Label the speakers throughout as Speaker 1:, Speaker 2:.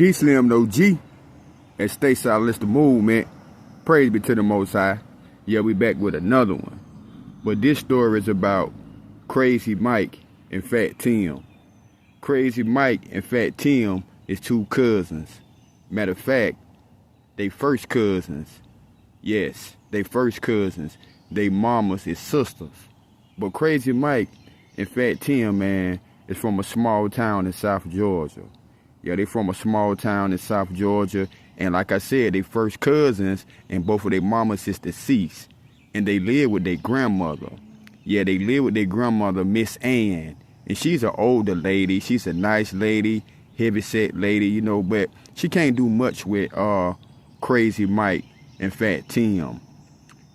Speaker 1: DEESLIMDAOG and STAYSOLIDISDAMOVEMEnt. Praise be to the Most High. Yeah, we back with another one. But this story is about Crazy Mike and Fat Tim. Crazy Mike and Fat Tim is two cousins. Matter of fact, they first cousins. Yes, they first cousins. They mamas is sisters. But Crazy Mike and Fat Tim, man, is from a small town in South Georgia. Yeah, they from a small town in South Georgia. And like I said, they first cousins, and both of their mamas is deceased. And they live with their grandmother. Yeah, they live with their grandmother, Miss Ann. And she's an older lady. She's a nice lady, heavy-set lady, you know, but she can't do much with Crazy Mike and Fat Tim.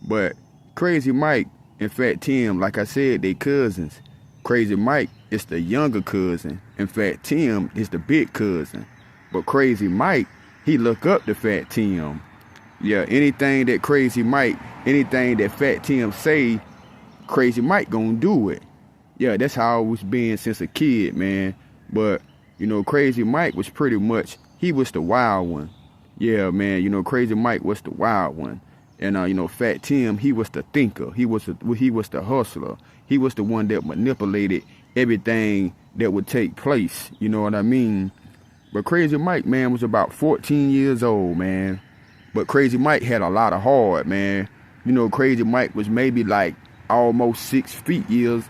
Speaker 1: But Crazy Mike and Fat Tim, like I said, they cousins. Crazy Mike is the younger cousin, and Fat Tim is the big cousin. But Crazy Mike, he look up to Fat Tim. Yeah, anything that Crazy Mike, anything that Fat Tim say, Crazy Mike gonna do it. Yeah, that's how it was been since a kid, man. But, you know, Crazy Mike was pretty much, he was the wild one. Yeah, man, you know, Crazy Mike was the wild one. And, you know, Fat Tim, he was the thinker. He was the hustler. He was the one that manipulated everything that would take place. You know what I mean? But Crazy Mike, man, was about 14 years old, man. But Crazy Mike had a lot of heart, man. You know, Crazy Mike was maybe like almost 6 feet. Yeah,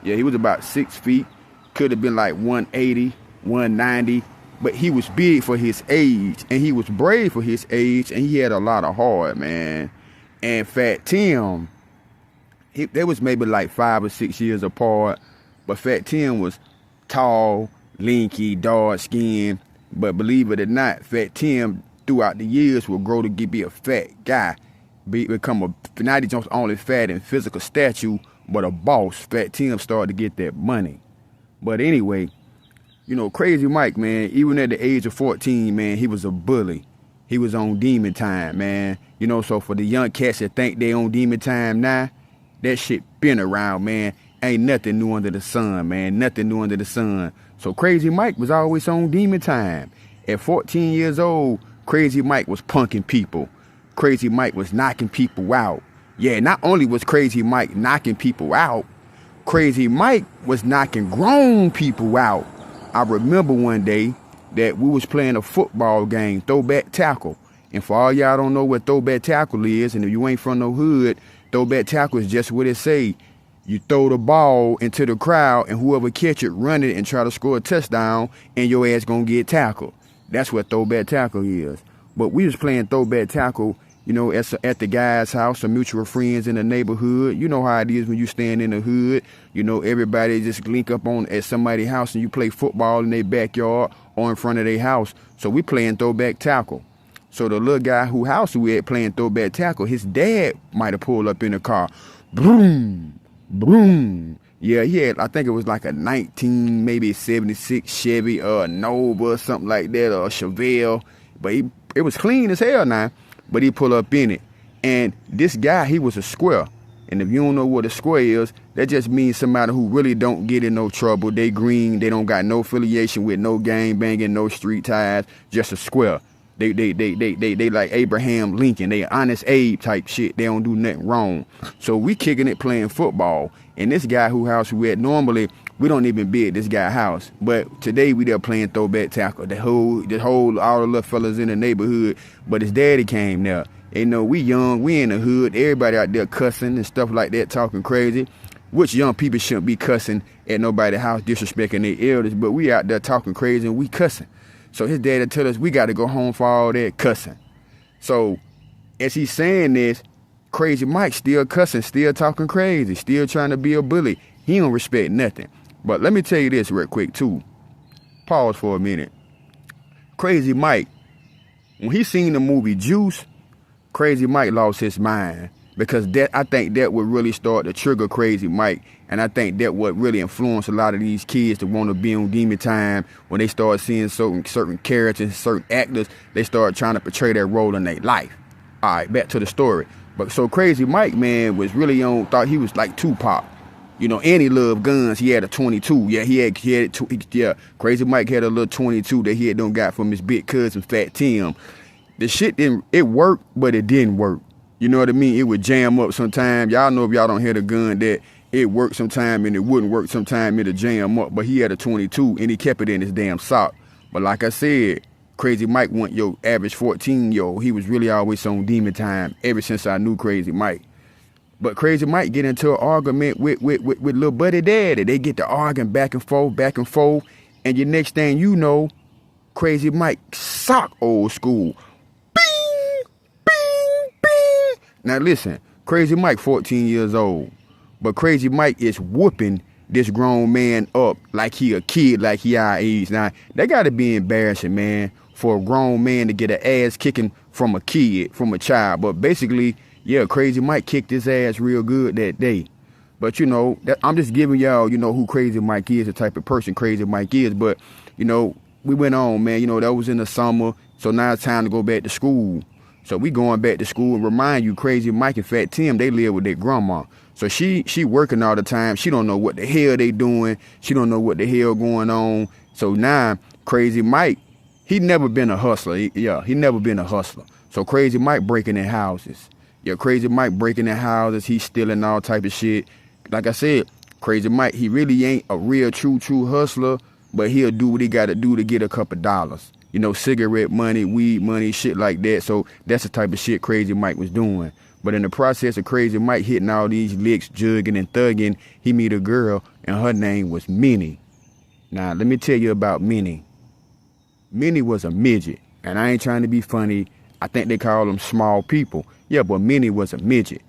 Speaker 1: he was about 6 feet. Could have been like 180, 190. But he was big for his age, and he was brave for his age, and he had a lot of heart, man. And Fat Tim, they was maybe like 5 or 6 years apart, but Fat Tim was tall, lanky, dark skinned. But believe it or not, Fat Tim throughout the years will grow to be a fat guy, become not just only fat in physical stature, but a boss. Fat Tim started to get that money. But anyway, you know, Crazy Mike, man, even at the age of 14, man, he was a bully. He was on demon time, man. You know, so for the young cats that think they on demon time now, that shit been around, man. Ain't nothing new under the sun, man. Nothing new under the sun. So Crazy Mike was always on demon time. At 14 years old, Crazy Mike was punking people. Crazy Mike was knocking people out. Yeah, not only was Crazy Mike knocking people out, Crazy Mike was knocking grown people out. I remember one day that we was playing a football game, throwback tackle. And for all y'all don't know what throwback tackle is, and if you ain't from no hood, throwback tackle is just what it say. You throw the ball into the crowd, and whoever catch it, run it and try to score a touchdown, and your ass gonna get tackled. That's what throwback tackle is. But we was playing throwback tackle, you know, at the guy's house, some mutual friends in the neighborhood. You know how it is when you stand in the hood. You know, everybody just link up on at somebody's house and you play football in their backyard or in front of their house. So we playing throwback tackle. So the little guy who house we had playing throwback tackle, his dad might have pulled up in the car. Boom, boom. Yeah, he had, I think it was like a 76 Chevy or a Nova or something like that, or a Chevelle. But it was clean as hell now. But he pulled up in it. And this guy, he was a square. And if you don't know what a square is, that just means somebody who really don't get in no trouble. They green, they don't got no affiliation with no gang banging, no street ties, just a square. They like Abraham Lincoln. They Honest Abe type shit. They don't do nothing wrong. So we kicking it playing football. And this guy who house we at, normally we don't even be at this guy's house. But today we there playing throwback tackle. All the little fellas in the neighborhood. But his daddy came there. You know, we young, we in the hood. Everybody out there cussing and stuff like that, talking crazy. Which young people shouldn't be cussing at nobody's house, disrespecting their elders. But we out there talking crazy and we cussing. So his daddy tell us we got to go home for all that cussing. So as he's saying this, Crazy Mike still cussing, still talking crazy, still trying to be a bully. He don't respect nothing. But let me tell you this real quick too. Pause for a minute. Crazy Mike, when he seen the movie Juice, Crazy Mike lost his mind. Because I think that would really start to trigger Crazy Mike. And I think that would really influence a lot of these kids to want to be on demon time. When they start seeing certain characters, certain actors, they start trying to portray that role in their life. All right, back to the story. But so Crazy Mike, man, was really thought he was like Tupac. You know, and he loved guns. He had a 22. Yeah, he had Krazy Mike had a little 22 that he had done got from his big cousin Fat Tim. The shit it worked, but it didn't work. You know what I mean? It would jam up sometimes. Y'all know if y'all don't hit a gun that it worked sometime and it wouldn't work sometime. It'll jam up. But he had a 22 and he kept it in his damn sock. But like I said, Krazy Mike wasn't your average 14-year-old. He was really always on demon time ever since I knew Krazy Mike. But Krazy Mike get into an argument with little buddy daddy. They get to arguing back and forth. And your next thing you know, Krazy Mike sock old school. Bing, bing, bing. Now listen, Krazy Mike 14 years old. But Krazy Mike is whooping this grown man up like he a kid, like he our age. Now, that got to be embarrassing, man, for a grown man to get an ass kicking from a kid, from a child. But basically, yeah, Krazy Mike kicked his ass real good that day. But, you know, I'm just giving y'all, you know, who Krazy Mike is, the type of person Krazy Mike is. But, you know, we went on, man. You know, that was in the summer. So now it's time to go back to school. So we going back to school and remind you, Krazy Mike and Fat Tim, they live with their grandma. So she working all the time. She don't know what the hell they doing. She don't know what the hell going on. So now Krazy Mike, he never been a hustler. He never been a hustler. So Krazy Mike breaking in houses. Yeah, Krazy Mike breaking in houses. He's stealing all type of shit. Like I said, Krazy Mike, he really ain't a real true hustler, but he'll do what he got to do to get a couple dollars. You know, cigarette money, weed money, shit like that. So that's the type of shit Krazy Mike was doing. But in the process of Krazy Mike hitting all these licks, jugging and thugging, he meet a girl, and her name was Minnie. Now, let me tell you about Minnie. Minnie was a midget, and I ain't trying to be funny. I think they call them small people. Yeah, but Minnie was a midget.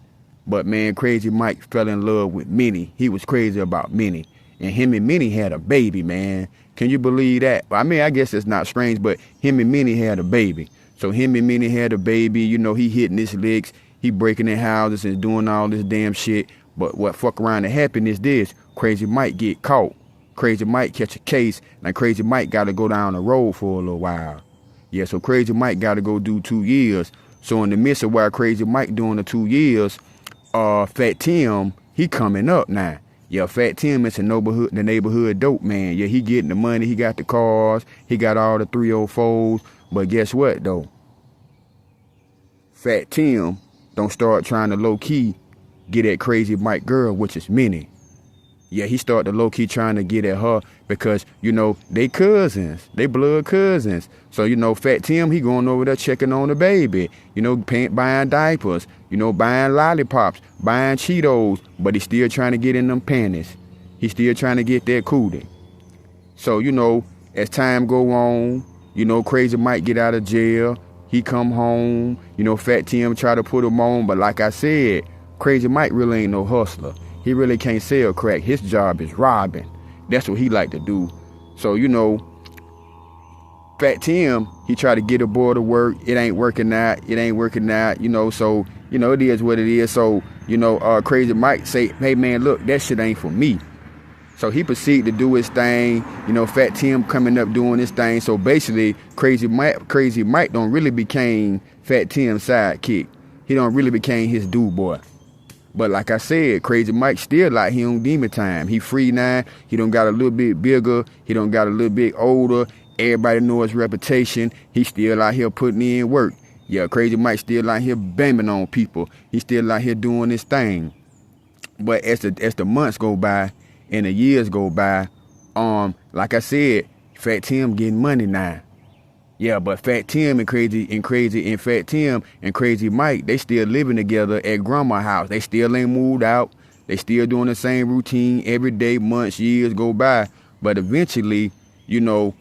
Speaker 1: But, man, Krazy Mike fell in love with Minnie. He was crazy about Minnie. And him and Minnie had a baby, man. Can you believe that? I mean, I guess it's not strange, but him and Minnie had a baby. So him and Minnie had a baby. You know, he hitting his licks. He breaking in houses and doing all this damn shit. But what fuck around and happen is this. Krazy Mike get caught. Krazy Mike catch a case. Now Krazy Mike got to go down the road for a little while. Yeah, so Krazy Mike got to go do 2 years. So in the midst of while Krazy Mike doing the 2 years, Fat Tim, he coming up now. Yeah, Fat Tim is the neighborhood dope man. Yeah, he getting the money. He got the cars. He got all the 304s. But guess what, though? Fat Tim don't start trying to low-key get at Krazy Mike girl, which is Minnie. Yeah, he started to low-key trying to get at her because, you know, they cousins. They blood cousins. So, you know, Fat Tim, he going over there checking on the baby. You know, buying diapers. You know, buying lollipops. Buying Cheetos. But he's still trying to get in them panties. He's still trying to get that cootie. So, you know, as time go on, you know, Krazy Mike get out of jail. He come home. You know, Fat Tim try to put him on. But like I said, Krazy Mike really ain't no hustler. He really can't sell crack. His job is robbing. That's what he like to do. So, you know, Fat Tim, he try to get a boy to work. It ain't working out. It ain't working out, you know. So, you know, it is what it is. So, you know, Krazy Mike say, hey, man, look, that shit ain't for me. So he proceeded to do his thing. You know, Fat Tim coming up doing his thing. So basically, Krazy Mike don't really became Fat Tim's sidekick. He don't really became his dude boy. But like I said, Krazy Mike still like he on demon time. He free now. He done got a little bit bigger. He done got a little bit older. Everybody know his reputation. He still out here putting in work. Yeah, Krazy Mike still out here banging on people. He still out here doing his thing. But as the months go by and the years go by, like I said, Fat Tim getting money now. Yeah, but Fat Tim and Fat Tim and Krazy Mike, they still living together at grandma's house. They still ain't moved out. They still doing the same routine every day, months, years go by. But eventually, you know,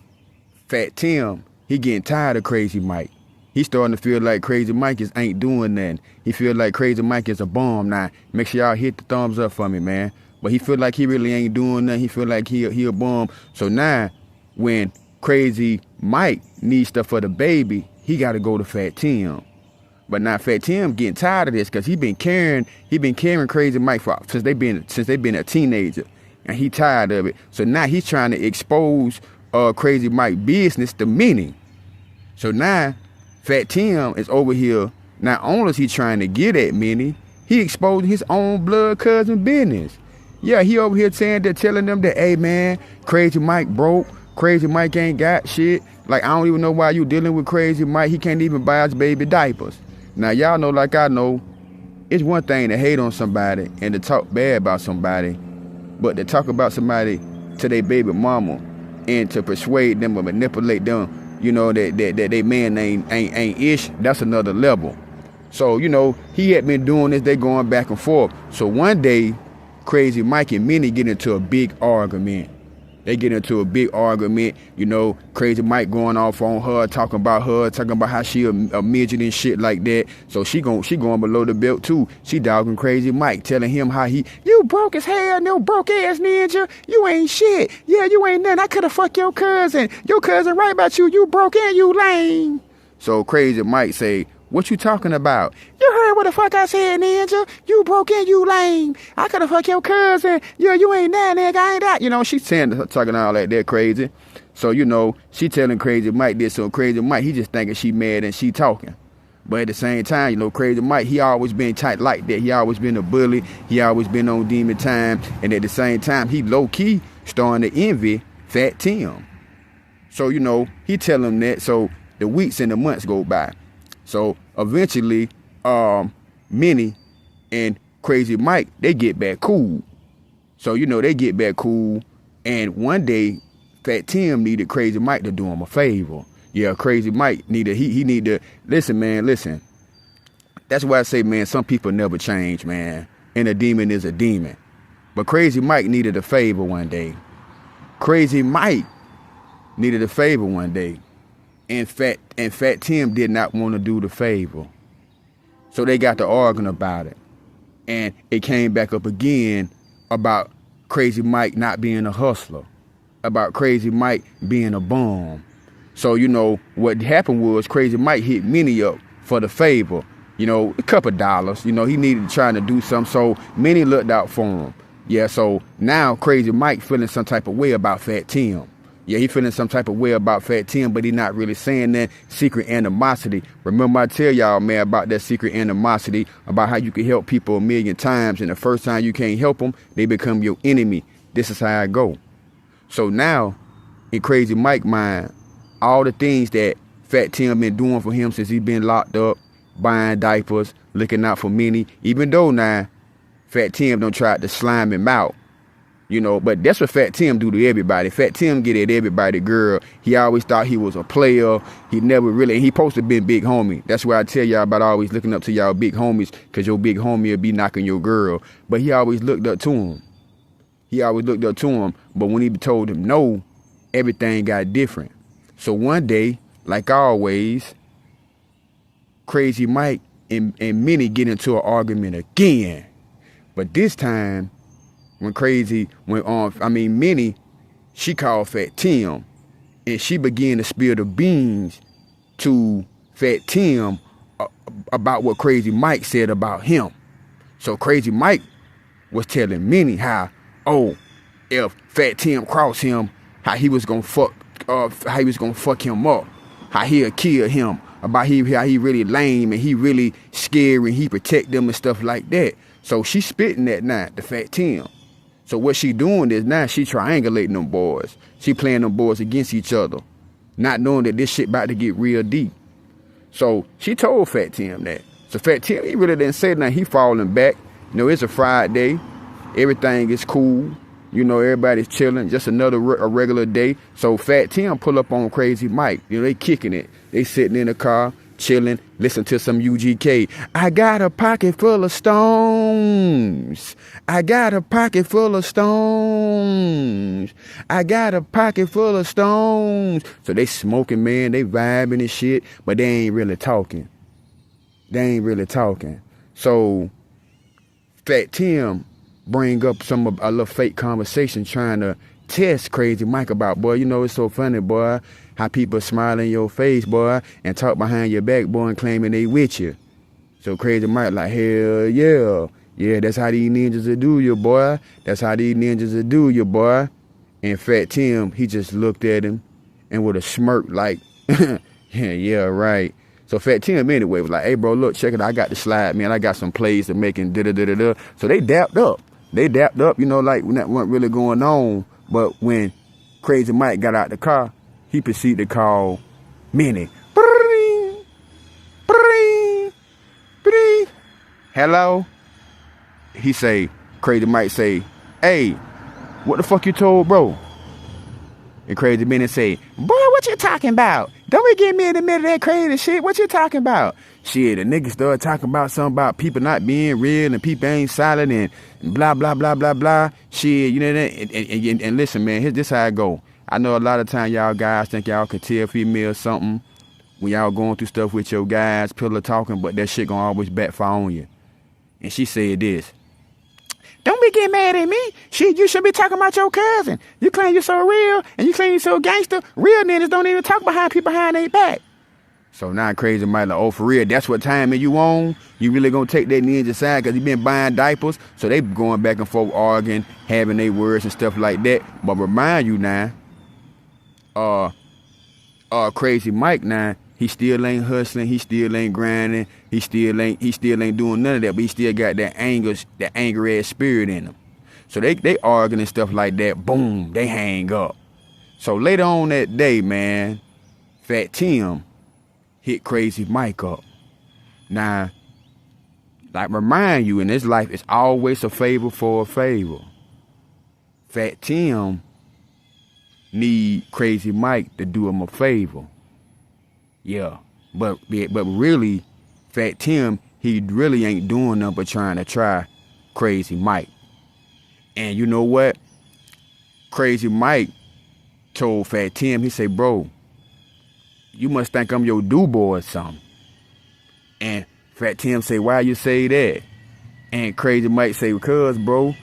Speaker 1: Fat Tim, he getting tired of Krazy Mike. He starting to feel like Krazy Mike ain't doing nothing. He feel like Krazy Mike is a bum now. Make sure y'all hit the thumbs up for me, man. But he feel like he really ain't doing nothing. He feel like he a bum. So now, when Krazy Mike needs stuff for the baby, he got to go to Fat Tim. But now Fat Tim getting tired of this because he been carrying Krazy Mike since they been a teenager, and he tired of it. So now he's trying to expose Krazy Mike business to Minnie. So now Fat Tim is over here. Not only is he trying to get at Minnie, he exposing his own blood cousin business. Yeah, he over here telling them that, hey man, Krazy Mike broke. Krazy Mike ain't got shit. Like, I don't even know why you dealing with Krazy Mike. He can't even buy his baby diapers. Now, y'all know, like I know, it's one thing to hate on somebody and to talk bad about somebody, but to talk about somebody to their baby mama and to persuade them or manipulate them, you know, that they man ain't ish, that's another level. So, you know, he had been doing this, they going back and forth. So one day, Krazy Mike and Minnie get into a big argument. They get into a big argument, you know, Krazy Mike going off on her, talking about how she a midget and shit like that. So she going below the belt too. She dogging Krazy Mike, telling him how you broke as hell, no broke ass ninja. You ain't shit. Yeah, you ain't nothing. I could have fucked your cousin. Your cousin right about you. You broke and you lame. So Krazy Mike say, what you talking about? You heard what the fuck I said, ninja. You broke and you lame. I could have fucked your cousin. Yeah, you ain't that, nigga. I ain't that. You know, she's talking all like that crazy. So, you know, she telling Krazy Mike this. So Krazy Mike, he just thinking she mad and she talking. But at the same time, you know, Krazy Mike, he always been tight like that. He always been a bully. He always been on demon time. And at the same time, he low-key starting to envy Fat Tim. So, you know, he tell him that. So the weeks and the months go by. So eventually, Minnie and Krazy Mike, they get back cool. So, you know, they get back cool. And one day, Fat Tim needed Krazy Mike to do him a favor. Yeah, Krazy Mike needed, he need to, listen, man, listen. That's why I say, man, some people never change, man. And a demon is a demon. But Krazy Mike needed a favor one day. Krazy Mike needed a favor one day. And Fat Tim did not want to do the favor. So they got to arguing about it. And it came back up again about Krazy Mike not being a hustler. About Krazy Mike being a bum. So, you know, what happened was Krazy Mike hit Minnie up for the favor. You know, a couple dollars. You know, he needed trying to do something. So Minnie looked out for him. Yeah, so now Krazy Mike feeling some type of way about Fat Tim. Yeah, he feeling some type of way about Fat Tim, but he not really saying that secret animosity. Remember I tell y'all, man, about that secret animosity, about how you can help people 1,000,000 times, and the first time you can't help them, they become your enemy. This is how I go. So now, in Krazy Mike's mind, all the things that Fat Tim been doing for him since he been locked up, buying diapers, looking out for Minnie, even though now, Fat Tim done tried to slime him out. You know, but that's what Fat Tim do to everybody. Fat Tim get at everybody, girl. He always thought he was a player. He never really, and he supposed to be big homie. That's why I tell y'all about always looking up to y'all big homies, because your big homie will be knocking your girl. But he always looked up to him. He always looked up to him. But when he told him no, everything got different. So one day, like always, Krazy Mike and Minnie get into an argument again. But this time, when Krazy went on, Minnie, she called Fat Tim, and she began to spill the beans to Fat Tim about what Krazy Mike said about him. So Krazy Mike was telling Minnie how, if Fat Tim crossed him, how he was gonna fuck him up, how he'll kill him, about how he really lame and he really scary and he protect them and stuff like that. So she spitting that now to Fat Tim. So what she doing is now she triangulating them boys. She playing them boys against each other, not knowing that this shit about to get real deep. So she told Fat Tim that. So Fat Tim, he really didn't say nothing. He falling back. You know, it's a Friday. Everything is cool. You know, everybody's chilling. Just a regular day. So Fat Tim pull up on Krazy Mike. You know, they kicking it. They sitting in the car, chilling, listen to some UGK. I got a pocket full of stones. I got a pocket full of stones. I got a pocket full of stones. So they smoking, man. They vibing and shit, but they ain't really talking. So Fat Tim bring up a little fake conversation trying to test Krazy Mike about, boy, you know, it's so funny, boy, how people smile in your face, boy, and talk behind your back, boy, and claiming they with you. So Krazy Mike like, hell yeah. Yeah, that's how these ninjas will do you, boy. That's how these ninjas will do you, boy. And Fat Tim, he just looked at him and with a smirk like, yeah, right. So Fat Tim anyway was like, hey, bro, look, check it out. I got the slide, man. I got some plays to make and da-da-da-da-da. So they dapped up. they dapped up, you know, like when that wasn't really going on. But when Krazy Mike got out the car, he proceeded to call Minnie. Hello? He say, Krazy Mike say, hey, what the fuck you told bro? And Krazy Minnie say, boy, what you talking about? Don't we get me in the middle of that crazy shit? What you talking about? Shit, the nigga started talking about something about people not being real and people ain't solid and blah, blah, blah, blah, blah. Shit, you know that? And listen, man, this how I go. I know a lot of time y'all guys think y'all can tell females something when y'all going through stuff with your guys, pillow talking, but that shit gonna always backfire on you. And she said this. Don't be getting mad at me. Shit, you should be talking about your cousin. You claim you're so real and you claim you're so gangster. Real niggas don't even talk behind people behind their back. So now Krazy Mike like, oh, for real, that's what timing you on? You really gonna take that ninja side because you been buying diapers? So they going back and forth arguing, having their words and stuff like that. But remind you now, Krazy Mike now, he still ain't hustling, he still ain't grinding, he still ain't doing none of that, but he still got that angry ass spirit in him. So they arguing and stuff like that, boom, they hang up. So later on that day, man, Fat Tim hit Krazy Mike up. Now, like remind you, in this life, it's always a favor for a favor. Fat Tim need Krazy Mike to do him a favor. Yeah, but really, Fat Tim, he really ain't doing nothing but trying to try Krazy Mike. And you know what? Krazy Mike told Fat Tim, he said, bro, you must think I'm your do-boy or something. And Fat Tim say, why you say that? And Krazy Mike say, because, bro,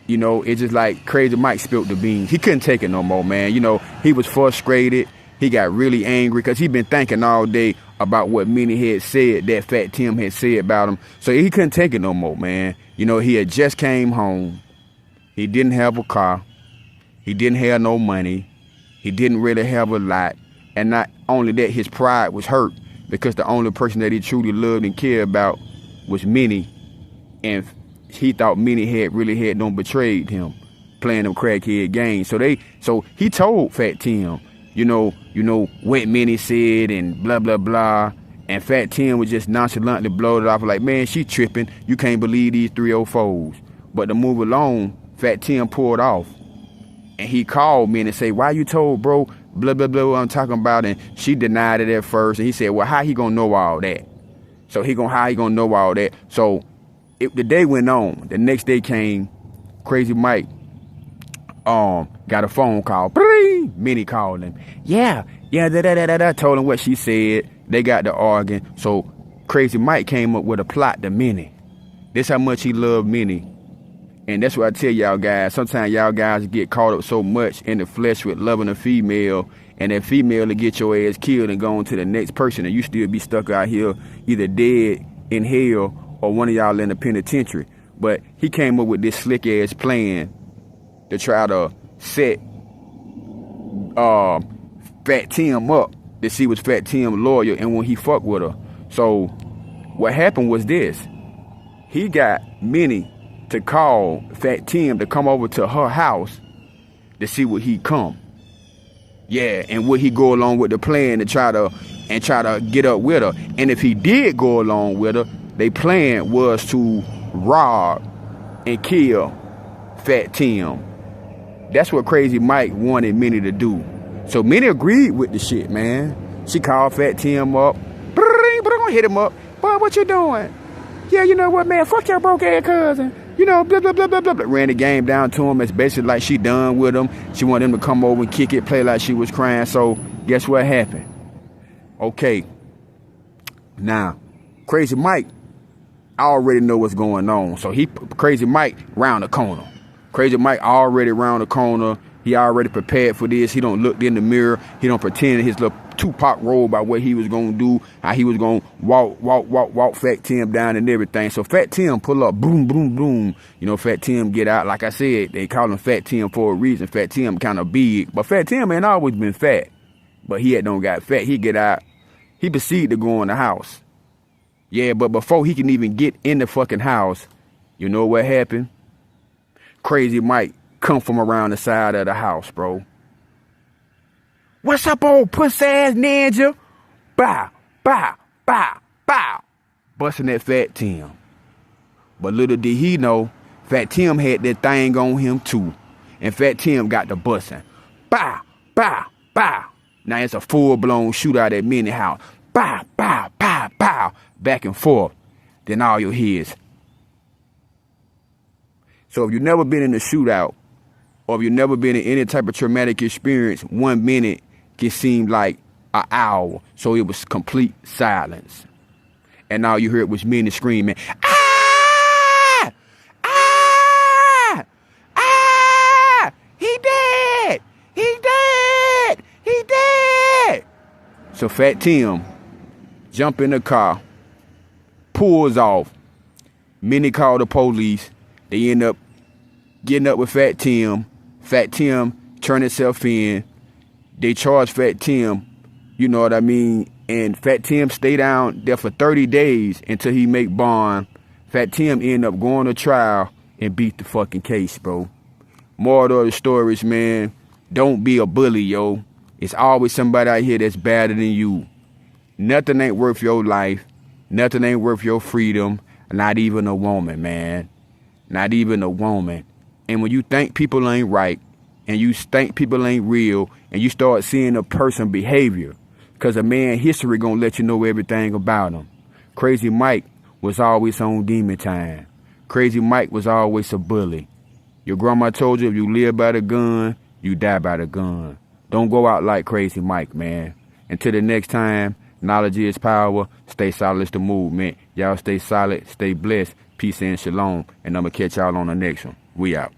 Speaker 1: you know, it's just like Krazy Mike spilled the beans. He couldn't take it no more, man. You know, he was frustrated. He got really angry because he been thinking all day about what Minnie had said, that Fat Tim had said about him. So he couldn't take it no more, man. You know, he had just came home. He didn't have a car. He didn't have no money. He didn't really have a lot. And not only that, his pride was hurt because the only person that he truly loved and cared about was Minnie. And he thought Minnie had done betrayed him, playing them crackhead games. So he told Fat Tim, you know what Minnie said and blah, blah, blah. And Fat Tim was just nonchalantly blow it off like, man, she tripping. You can't believe these 304s. But to move along, Fat Tim pulled off. And he called me and said, why you told bro, blah, blah, blah, what I'm talking about? And she denied it at first. And he said, well, how he gonna know all that? So how he gonna know all that? So the day went on. The next day came, Krazy Mike got a phone call. Minnie called him. Yeah, told him what she said. They got to arguing. So Krazy Mike came up with a plot to Minnie. This how much he loved Minnie. And that's what I tell y'all guys. Sometimes y'all guys get caught up so much in the flesh with loving a female, and that female will get your ass killed and go on to the next person, and you still be stuck out here either dead in hell or one of y'all in the penitentiary. But he came up with this slick ass plan to try to set Fat Tim up to see was Fat Tim loyal and when he fucked with her. So what happened was this. He got Minnie to call Fat Tim to come over to her house to see what he come. Yeah, and would he go along with the plan to try to get up with her. And if he did go along with her, their plan was to rob and kill Fat Tim. That's what Krazy Mike wanted Minnie to do. So Minnie agreed with the shit, man. She called Fat Tim up. Hit him up. Boy, what you doing? Yeah, you know what, man? Fuck your broke ass cousin. You know, blah, blah, blah, blah, blah. Ran the game down to him. It's basically like she done with him. She wanted him to come over and kick it, play like she was crying. So guess what happened? Okay. Now, Krazy Mike, I already know what's going on. So Krazy Mike round the corner. Krazy Mike already round the corner. He already prepared for this. He don't look in the mirror. He don't pretend his little Tupac role about what he was going to do, how he was going to walk Fat Tim down and everything. So Fat Tim pull up, boom, boom, boom. You know, Fat Tim get out. Like I said, they call him Fat Tim for a reason. Fat Tim kind of big. But Fat Tim ain't always been fat. But he don't got fat. He get out. He proceeded to go in the house. Yeah, but before he can even get in the fucking house, you know what happened? Krazy Mike come from around the side of the house, bro. What's up, old pussy-ass ninja? Bow, bow, bow, bow. Busting that Fat Tim. But little did he know, Fat Tim had that thing on him too. And Fat Tim got the busting. Bow, bow, bow. Now it's a full-blown shootout at Minnie house. Bow, bow, bow, bow. Back and forth. Then all your hears. So if you've never been in a shootout, or if you've never been in any type of traumatic experience, 1 minute can seem like an hour. So it was complete silence. And all you heard was Minnie screaming, ah! Ah! Ah! He dead! He dead! He dead! So Fat Tim jump in the car, pulls off. Minnie called the police. They end up getting up with Fat Tim. Fat Tim turned himself in. They charged Fat Tim, you know what I mean? And Fat Tim stayed down there for 30 days until he make bond. Fat Tim ended up going to trial and beat the fucking case, bro. Moral of the story is, man, don't be a bully, yo. It's always somebody out here that's better than you. Nothing ain't worth your life. Nothing ain't worth your freedom. Not even a woman, man. Not even a woman. And when you think people ain't right, and you think people ain't real, and you start seeing a person behavior, because a man history gonna let you know everything about him. Krazy Mike was always on demon time. Krazy Mike was always a bully. Your grandma told you if you live by the gun, you die by the gun. Don't go out like Krazy Mike, man. Until the next time, knowledge is power. Stay solid is the movement. Y'all stay solid, stay blessed. Peace and shalom. And I'm going to catch y'all on the next one. We out.